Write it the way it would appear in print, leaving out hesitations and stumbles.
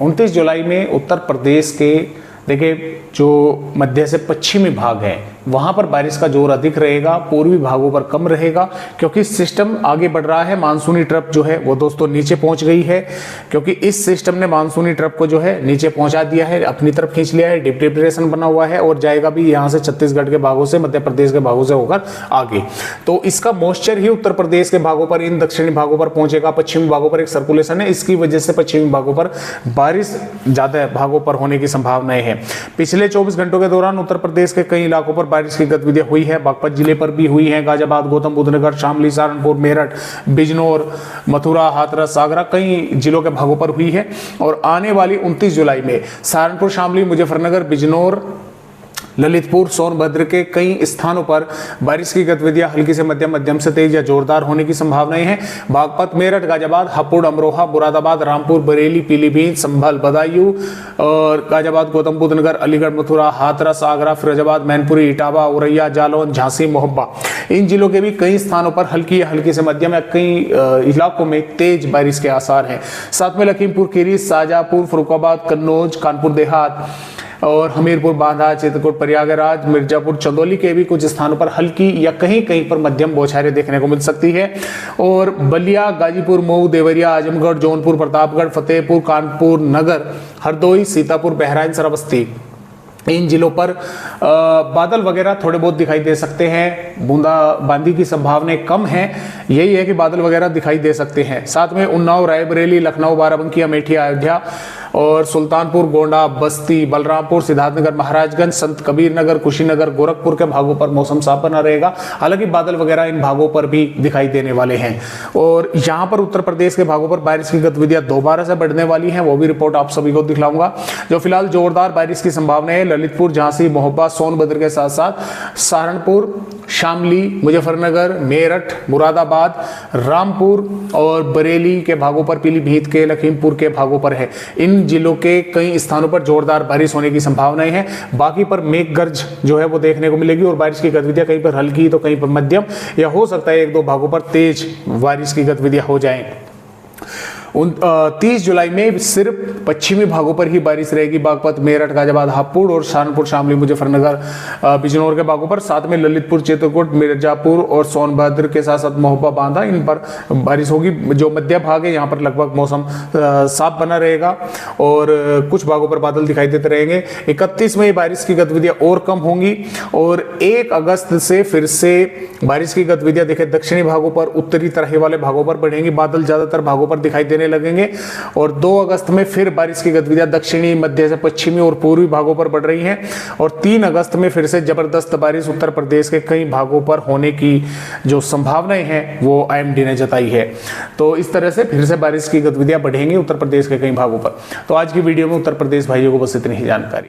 29 जुलाई में उत्तर प्रदेश के देखिए जो मध्य से पश्चिमी भाग है वहां पर बारिश का जोर अधिक रहेगा, पूर्वी भागों पर कम रहेगा, क्योंकि सिस्टम आगे बढ़ रहा है। मानसूनी ट्रफ जो है वो दोस्तों नीचे पहुंच गई है, क्योंकि इस सिस्टम ने मानसूनी ट्रफ को जो है नीचे पहुंचा दिया है, अपनी तरफ खींच लिया है, डिप डिप्रेशन बना हुआ है और जाएगा भी यहां से छत्तीसगढ़ के भागों से, मध्य प्रदेश के भागों से होकर आगे। तो इसका मॉइस्चर ही उत्तर प्रदेश के भागों पर, इन दक्षिणी भागों पर पहुंचेगा। पश्चिमी भागों पर एक सर्कुलेशन है, इसकी वजह से पश्चिमी भागों पर बारिश ज्यादा भागों पर होने की संभावनाएं है। पिछले 24 घंटों के दौरान उत्तर प्रदेश के कई इलाकों पर बारिश की गतिविधियां हुई है। बागपत जिले पर भी हुई है, गाजियाबाद, गौतम बुद्ध नगर, शामली, सहारनपुर, मेरठ, बिजनौर, मथुरा, हाथरस, आगरा, कई जिलों के भागों पर हुई है। और आने वाली 29 जुलाई में सहारनपुर, शामली, मुजफ्फरनगर, बिजनौर, ललितपुर, सोनभद्र के कई स्थानों पर बारिश की गतिविधियां हल्की से मध्यम से तेज या जोरदार होने की संभावनाएं हैं। बागपत, मेरठ, गाजियाबाद, हापुड़, अमरोहा, मुरादाबाद, रामपुर, बरेली, पीलीभीत, संभल, बदायूं और गाजियाबाद, गौतम बुद्ध नगर, अलीगढ़, मथुरा, हाथरस, आगरा, फिरोजाबाद, मैनपुरी, इटावा, औरैया, जालौन, झांसी, मोहब्बा, इन जिलों के भी कई स्थानों पर हल्की से मध्यम या कई इलाकों में तेज बारिश के आसार हैं। साथ में लखीमपुर खीरी, शाहजहांपुर, फर्रुखाबाद, कन्नौज, कानपुर देहात और हमीरपुर, बांदा, चित्रकूट, प्रयागराज, मिर्जापुर, चंदौली के भी कुछ स्थानों पर हल्की या कहीं पर मध्यम बौछारें देखने को मिल सकती है। और बलिया, गाजीपुर, मऊ, देवरिया, आजमगढ़, जौनपुर, प्रतापगढ़, फतेहपुर, कानपुर नगर, हरदोई, सीतापुर, बहराइच, श्रावस्ती, इन जिलों पर बादल वगैरह थोड़े बहुत दिखाई दे सकते हैं। बूंदाबांदी की संभावनाएं कम है, यही है कि बादल वगैरह दिखाई दे सकते हैं। साथ में उन्नाव, रायबरेली, लखनऊ, बाराबंकी, अमेठी, अयोध्या और सुल्तानपुर, गोंडा, बस्ती, बलरामपुर, सिद्धार्थनगर, महाराजगंज, संत कबीर नगर, कुशीनगर, गोरखपुर के भागों पर मौसम साफ बना रहेगा। हालांकि बादल वगैरह इन भागों पर भी दिखाई देने वाले हैं। और यहाँ पर उत्तर प्रदेश के भागों पर बारिश की गतिविधियां दोबारा से बढ़ने वाली हैं, वो भी रिपोर्ट आप सभी को दिखलाऊंगा। जो फिलहाल जोरदार बारिश की संभावना है ललितपुर, झांसी, मोहब्बा, सोनभद्र के साथ साथ सहारनपुर, शामली, मुजफ्फरनगर, मेरठ, मुरादाबाद, रामपुर और बरेली के भागों पर, पीलीभीत के, लखीमपुर के भागों पर है। इन जिलों के कई स्थानों पर जोरदार बारिश होने की संभावनाएं हैं। बाकी पर मेघ गर्ज जो है वो देखने को मिलेगी और बारिश की गतिविधियां कहीं पर हल्की तो कहीं पर मध्यम या हो सकता है एक दो भागों पर तेज बारिश की गतिविधियां हो जाएं। 30 जुलाई में सिर्फ पश्चिमी भागों पर ही बारिश रहेगी। बागपत, मेरठ, गाजियाबाद, हापुड़ और सहारनपुर, शामली, मुजफ्फरनगर, बिजनौर के भागों पर, साथ में ललितपुर, चित्रकूट, मिर्जापुर और सोनभद्र के साथ साथ मोहब्बा, बांदा, इन पर बारिश होगी। जो मध्य भाग है यहाँ पर लगभग मौसम साफ बना रहेगा और कुछ भागों पर बादल दिखाई देते रहेंगे। 31 में बारिश की गतिविधियां और कम होंगी और 1 अगस्त से फिर से बारिश की गतिविधियां देखें दक्षिणी भागों पर, उत्तरी तराई वाले भागों पर बढ़ेंगी। बादल ज्यादातर भागों पर दिखाई देने लगेंगे और 2 अगस्त में फिर बारिश की गतिविधियां दक्षिणी, मध्य से पश्चिमी और पूर्वी भागों पर बढ़ रही हैं और 3 अगस्त में फिर से जबरदस्त बारिश उत्तर प्रदेश के कई भागों पर होने की जो संभावनाएं हैं वो IMD ने जताई है। तो इस तरह से फिर से बारिश की गतिविधियां बढ़ेंगी उत्तर प्रदेश के कई भागों पर। तो आज की वीडियो में उत्तर प्रदेश भाइयों को बस इतनी ही जानकारी।